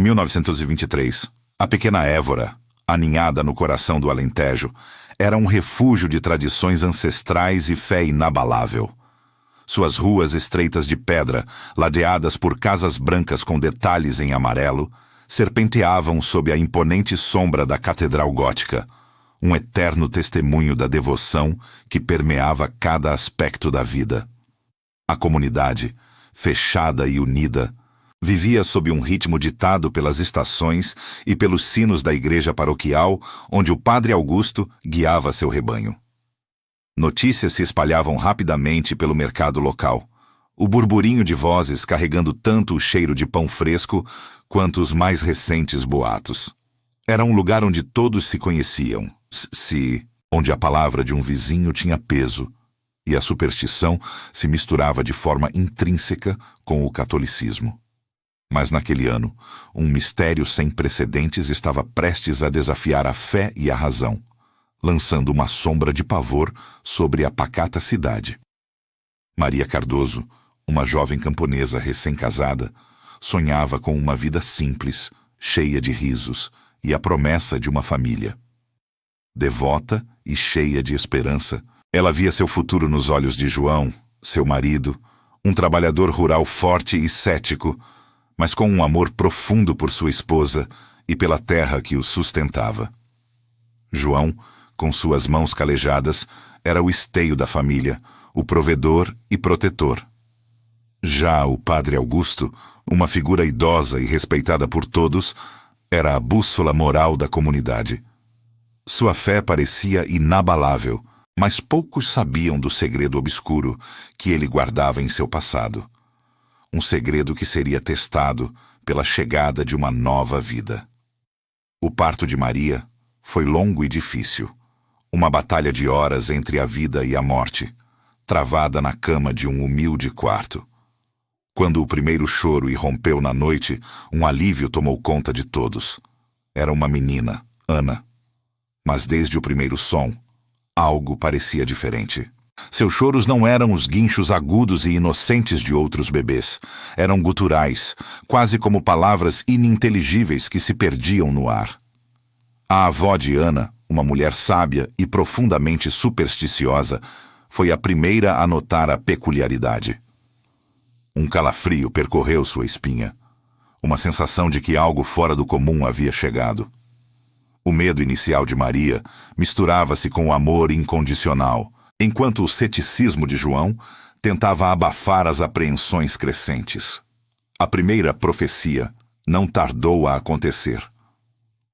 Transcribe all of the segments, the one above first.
1923, a pequena Évora, aninhada no coração do Alentejo, era um refúgio de tradições ancestrais e fé inabalável. Suas ruas estreitas de pedra, ladeadas por casas brancas com detalhes em amarelo, serpenteavam sob a imponente sombra da Catedral Gótica, um eterno testemunho da devoção que permeava cada aspecto da vida. A comunidade, fechada e unida, vivia sob um ritmo ditado pelas estações e pelos sinos da igreja paroquial, onde o padre Augusto guiava seu rebanho. Notícias se espalhavam rapidamente pelo mercado local, o burburinho de vozes carregando tanto o cheiro de pão fresco quanto os mais recentes boatos. Era um lugar onde todos se conheciam, onde a palavra de um vizinho tinha peso, e a superstição se misturava de forma intrínseca com o catolicismo. Mas naquele ano, um mistério sem precedentes estava prestes a desafiar a fé e a razão, lançando uma sombra de pavor sobre a pacata cidade. Maria Cardoso, uma jovem camponesa recém-casada, sonhava com uma vida simples, cheia de risos e a promessa de uma família. Devota e cheia de esperança, ela via seu futuro nos olhos de João, seu marido, um trabalhador rural forte e cético, mas com um amor profundo por sua esposa e pela terra que o sustentava. João, com suas mãos calejadas, era o esteio da família, o provedor e protetor. Já o padre Augusto, uma figura idosa e respeitada por todos, era a bússola moral da comunidade. Sua fé parecia inabalável, mas poucos sabiam do segredo obscuro que ele guardava em seu passado. Um segredo que seria testado pela chegada de uma nova vida. O parto de Maria foi longo e difícil, uma batalha de horas entre a vida e a morte, travada na cama de um humilde quarto. Quando o primeiro choro irrompeu na noite, um alívio tomou conta de todos. Era uma menina, Ana. Mas desde o primeiro som, algo parecia diferente. Seus choros não eram os guinchos agudos e inocentes de outros bebês. Eram guturais, quase como palavras ininteligíveis que se perdiam no ar. A avó de Ana, uma mulher sábia e profundamente supersticiosa, foi a primeira a notar a peculiaridade. Um calafrio percorreu sua espinha, uma sensação de que algo fora do comum havia chegado. O medo inicial de Maria misturava-se com o amor incondicional, enquanto o ceticismo de João tentava abafar as apreensões crescentes. A primeira profecia não tardou a acontecer.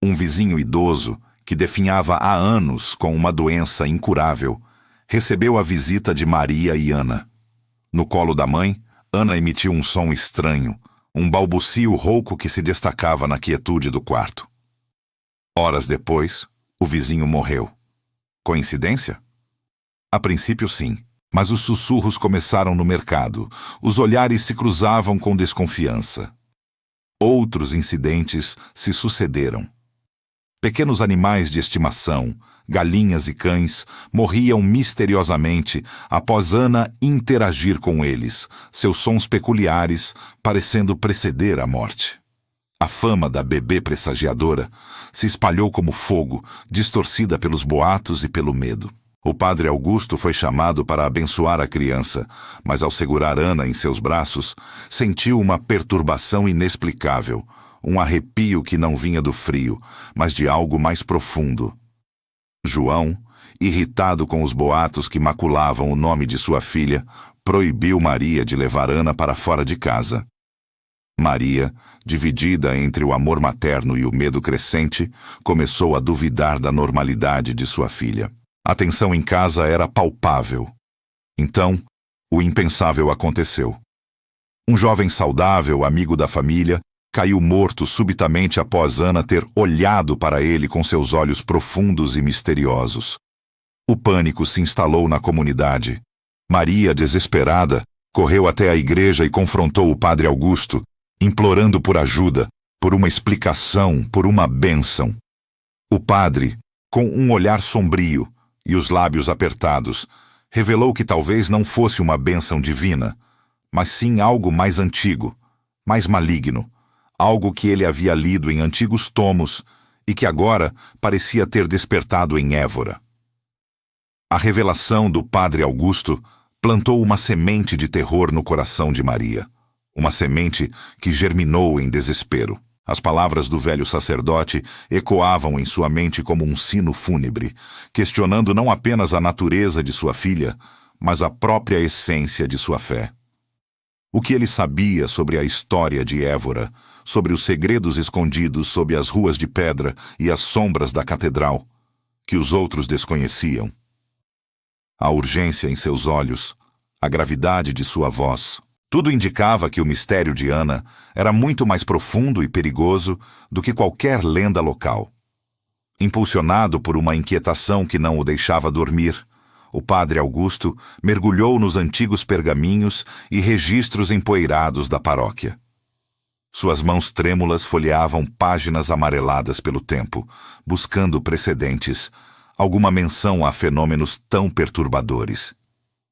Um vizinho idoso, que definhava há anos com uma doença incurável, recebeu a visita de Maria e Ana. No colo da mãe, Ana emitiu um som estranho, um balbucio rouco que se destacava na quietude do quarto. Horas depois, o vizinho morreu. Coincidência? A princípio, sim, mas os sussurros começaram no mercado, os olhares se cruzavam com desconfiança. Outros incidentes se sucederam. Pequenos animais de estimação, galinhas e cães, morriam misteriosamente após Ana interagir com eles, seus sons peculiares parecendo preceder a morte. A fama da bebê pressagiadora se espalhou como fogo, distorcida pelos boatos e pelo medo. O padre Augusto foi chamado para abençoar a criança, mas ao segurar Ana em seus braços, sentiu uma perturbação inexplicável, um arrepio que não vinha do frio, mas de algo mais profundo. João, irritado com os boatos que maculavam o nome de sua filha, proibiu Maria de levar Ana para fora de casa. Maria, dividida entre o amor materno e o medo crescente, começou a duvidar da normalidade de sua filha. A tensão em casa era palpável. Então, o impensável aconteceu. Um jovem saudável, amigo da família, caiu morto subitamente após Ana ter olhado para ele com seus olhos profundos e misteriosos. O pânico se instalou na comunidade. Maria, desesperada, correu até a igreja e confrontou o padre Augusto, implorando por ajuda, por uma explicação, por uma bênção. O padre, com um olhar sombrio e os lábios apertados, revelou que talvez não fosse uma bênção divina, mas sim algo mais antigo, mais maligno, algo que ele havia lido em antigos tomos e que agora parecia ter despertado em Évora. A revelação do Padre Augusto plantou uma semente de terror no coração de Maria, uma semente que germinou em desespero. As palavras do velho sacerdote ecoavam em sua mente como um sino fúnebre, questionando não apenas a natureza de sua filha, mas a própria essência de sua fé. O que ele sabia sobre a história de Évora, sobre os segredos escondidos sob as ruas de pedra e as sombras da catedral, que os outros desconheciam? A urgência em seus olhos, a gravidade de sua voz, tudo indicava que o mistério de Ana era muito mais profundo e perigoso do que qualquer lenda local. Impulsionado por uma inquietação que não o deixava dormir, o Padre Augusto mergulhou nos antigos pergaminhos e registros empoeirados da paróquia. Suas mãos trêmulas folheavam páginas amareladas pelo tempo, buscando precedentes, alguma menção a fenômenos tão perturbadores.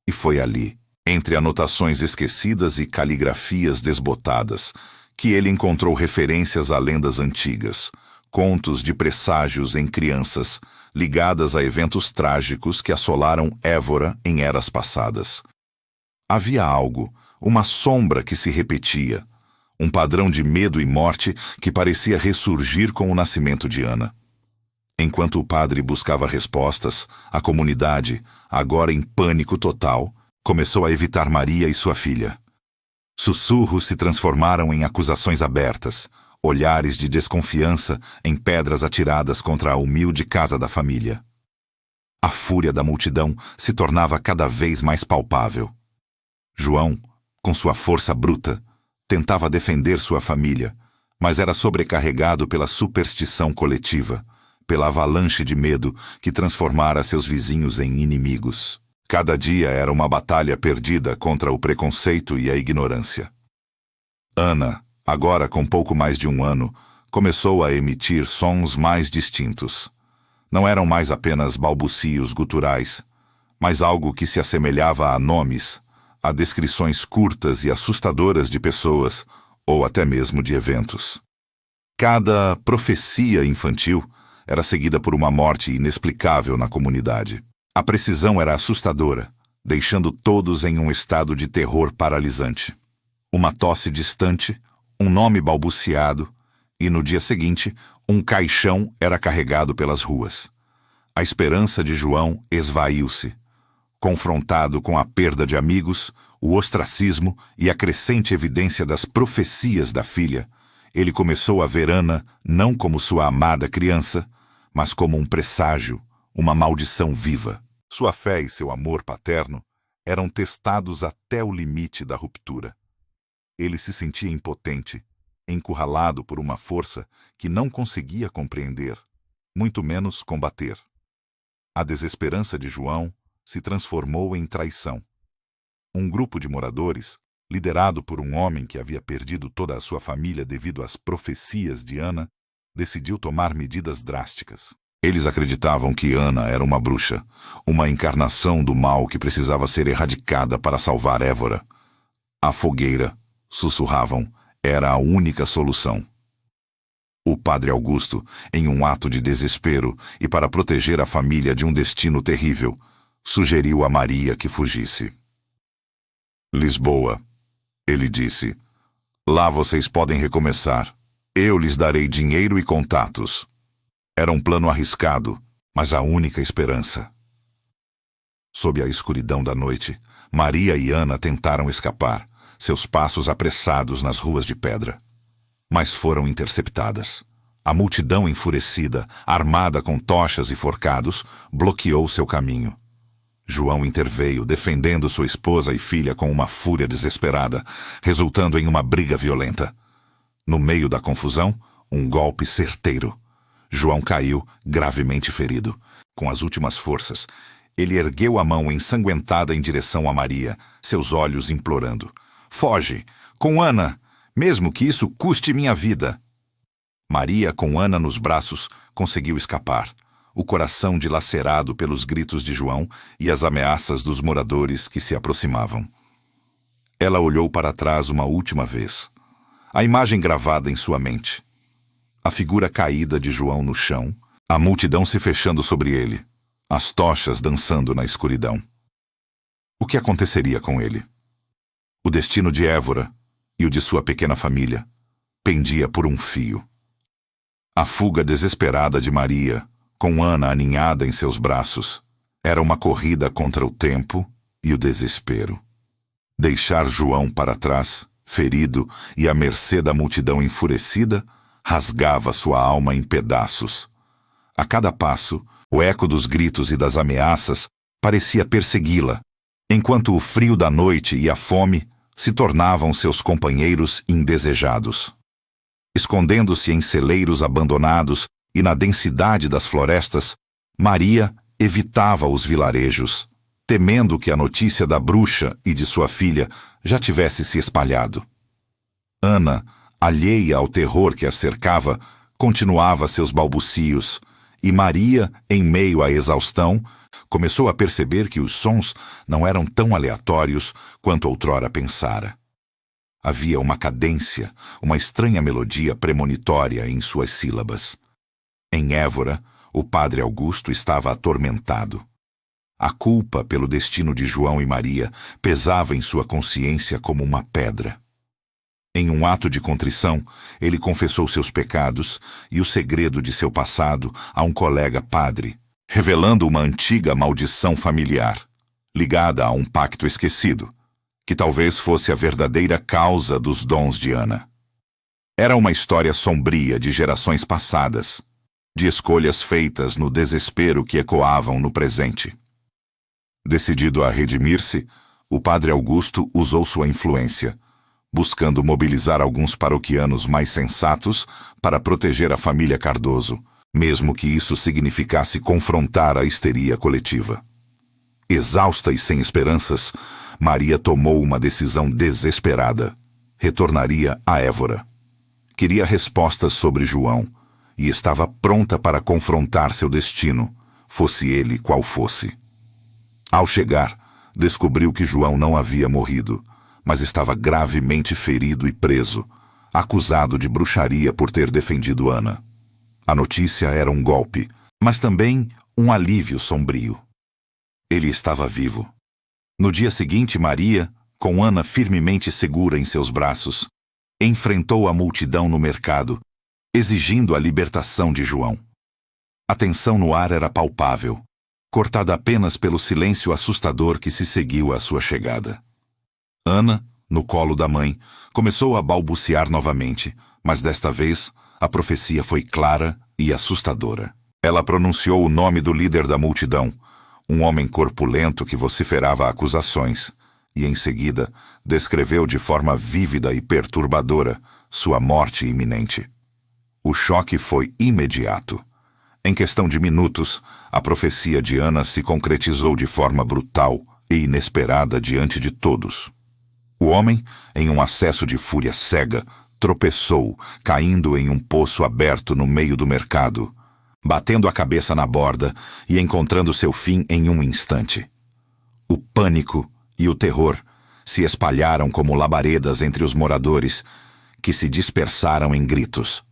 E foi ali, entre anotações esquecidas e caligrafias desbotadas, que ele encontrou referências a lendas antigas, contos de presságios em crianças, ligadas a eventos trágicos que assolaram Évora em eras passadas. Havia algo, uma sombra que se repetia, um padrão de medo e morte que parecia ressurgir com o nascimento de Ana. Enquanto o padre buscava respostas, a comunidade, agora em pânico total, começou a evitar Maria e sua filha. Sussurros se transformaram em acusações abertas, olhares de desconfiança em pedras atiradas contra a humilde casa da família. A fúria da multidão se tornava cada vez mais palpável. João, com sua força bruta, tentava defender sua família, mas era sobrecarregado pela superstição coletiva, pela avalanche de medo que transformara seus vizinhos em inimigos. Cada dia era uma batalha perdida contra o preconceito e a ignorância. Ana, agora com pouco mais de 1 ano, começou a emitir sons mais distintos. Não eram mais apenas balbucios guturais, mas algo que se assemelhava a nomes, a descrições curtas e assustadoras de pessoas, ou até mesmo de eventos. Cada profecia infantil era seguida por uma morte inexplicável na comunidade. A precisão era assustadora, deixando todos em um estado de terror paralisante. Uma tosse distante, um nome balbuciado, e no dia seguinte, um caixão era carregado pelas ruas. A esperança de João esvaiu-se. Confrontado com a perda de amigos, o ostracismo e a crescente evidência das profecias da filha, ele começou a ver Ana não como sua amada criança, mas como um presságio, uma maldição viva. Sua fé e seu amor paterno eram testados até o limite da ruptura. Ele se sentia impotente, encurralado por uma força que não conseguia compreender, muito menos combater. A desesperança de João se transformou em traição. Um grupo de moradores, liderado por um homem que havia perdido toda a sua família devido às profecias de Ana, decidiu tomar medidas drásticas. Eles acreditavam que Ana era uma bruxa, uma encarnação do mal que precisava ser erradicada para salvar Évora. A fogueira, sussurravam, era a única solução. O Padre Augusto, em um ato de desespero e para proteger a família de um destino terrível, sugeriu a Maria que fugisse. Lisboa, ele disse. Lá vocês podem recomeçar. Eu lhes darei dinheiro e contatos. Era um plano arriscado, mas a única esperança. Sob a escuridão da noite, Maria e Ana tentaram escapar, seus passos apressados nas ruas de pedra. Mas foram interceptadas. A multidão enfurecida, armada com tochas e forcados, bloqueou seu caminho. João interveio, defendendo sua esposa e filha com uma fúria desesperada, resultando em uma briga violenta. No meio da confusão, um golpe certeiro. João caiu, gravemente ferido. Com as últimas forças, ele ergueu a mão ensanguentada em direção a Maria, seus olhos implorando. Foge! Com Ana! Mesmo que isso custe minha vida! Maria, com Ana nos braços, conseguiu escapar, o coração dilacerado pelos gritos de João e as ameaças dos moradores que se aproximavam. Ela olhou para trás uma última vez. a imagem gravada em sua mente. A figura caída de João no chão, a multidão se fechando sobre ele, as tochas dançando na escuridão. O que aconteceria com ele? O destino de Évora e o de sua pequena família pendia por um fio. A fuga desesperada de Maria, com Ana aninhada em seus braços, era uma corrida contra o tempo e o desespero. Deixar João para trás, ferido e à mercê da multidão enfurecida, rasgava sua alma em pedaços. A cada passo, o eco dos gritos e das ameaças parecia persegui-la, enquanto o frio da noite e a fome se tornavam seus companheiros indesejados. Escondendo-se em celeiros abandonados e na densidade das florestas, Maria evitava os vilarejos, temendo que a notícia da bruxa e de sua filha já tivesse se espalhado. Ana, alheia ao terror que a cercava, continuava seus balbucios, e Maria, em meio à exaustão, começou a perceber que os sons não eram tão aleatórios quanto outrora pensara. Havia uma cadência, uma estranha melodia premonitória em suas sílabas. Em Évora, o padre Augusto estava atormentado. A culpa pelo destino de João e Maria pesava em sua consciência como uma pedra. Em um ato de contrição, ele confessou seus pecados e o segredo de seu passado a um colega padre, revelando uma antiga maldição familiar, ligada a um pacto esquecido, que talvez fosse a verdadeira causa dos dons de Ana. Era uma história sombria de gerações passadas, de escolhas feitas no desespero que ecoavam no presente. Decidido a redimir-se, o padre Augusto usou sua influência, buscando mobilizar alguns paroquianos mais sensatos para proteger a família Cardoso, mesmo que isso significasse confrontar a histeria coletiva. Exausta e sem esperanças, Maria tomou uma decisão desesperada. Retornaria a Évora. Queria respostas sobre João e estava pronta para confrontar seu destino, fosse ele qual fosse. Ao chegar, descobriu que João não havia morrido, mas estava gravemente ferido e preso, acusado de bruxaria por ter defendido Ana. A notícia era um golpe, mas também um alívio sombrio. Ele estava vivo. No dia seguinte, Maria, com Ana firmemente segura em seus braços, enfrentou a multidão no mercado, exigindo a libertação de João. A tensão no ar era palpável, cortada apenas pelo silêncio assustador que se seguiu à sua chegada. Ana, no colo da mãe, começou a balbuciar novamente, mas desta vez a profecia foi clara e assustadora. Ela pronunciou o nome do líder da multidão, um homem corpulento que vociferava acusações, e em seguida descreveu de forma vívida e perturbadora sua morte iminente. O choque foi imediato. Em questão de minutos, a profecia de Ana se concretizou de forma brutal e inesperada diante de todos. O homem, em um acesso de fúria cega, tropeçou, caindo em um poço aberto no meio do mercado, batendo a cabeça na borda e encontrando seu fim em um instante. O pânico e o terror se espalharam como labaredas entre os moradores, que se dispersaram em gritos.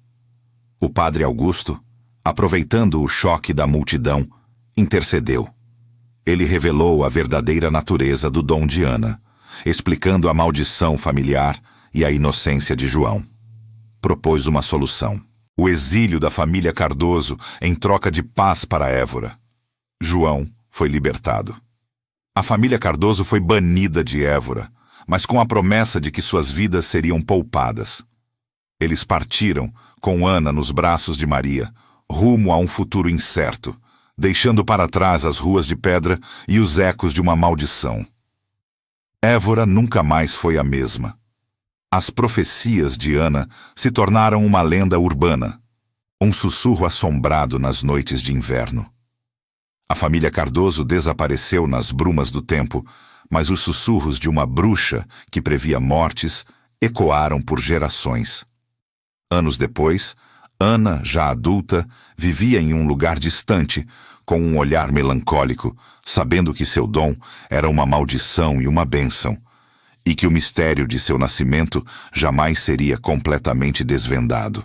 O padre Augusto, aproveitando o choque da multidão, intercedeu. Ele revelou a verdadeira natureza do dom de Ana, explicando a maldição familiar e a inocência de João. Propôs uma solução: o exílio da família Cardoso em troca de paz para Évora. João foi libertado. A família Cardoso foi banida de Évora, mas com a promessa de que suas vidas seriam poupadas. Eles partiram, com Ana nos braços de Maria, rumo a um futuro incerto, deixando para trás as ruas de pedra e os ecos de uma maldição. Évora nunca mais foi a mesma. As profecias de Ana se tornaram uma lenda urbana, um sussurro assombrado nas noites de inverno. A família Cardoso desapareceu nas brumas do tempo, mas os sussurros de uma bruxa que previa mortes ecoaram por gerações. Anos depois, Ana, já adulta, vivia em um lugar distante, com um olhar melancólico, sabendo que seu dom era uma maldição e uma bênção, e que o mistério de seu nascimento jamais seria completamente desvendado.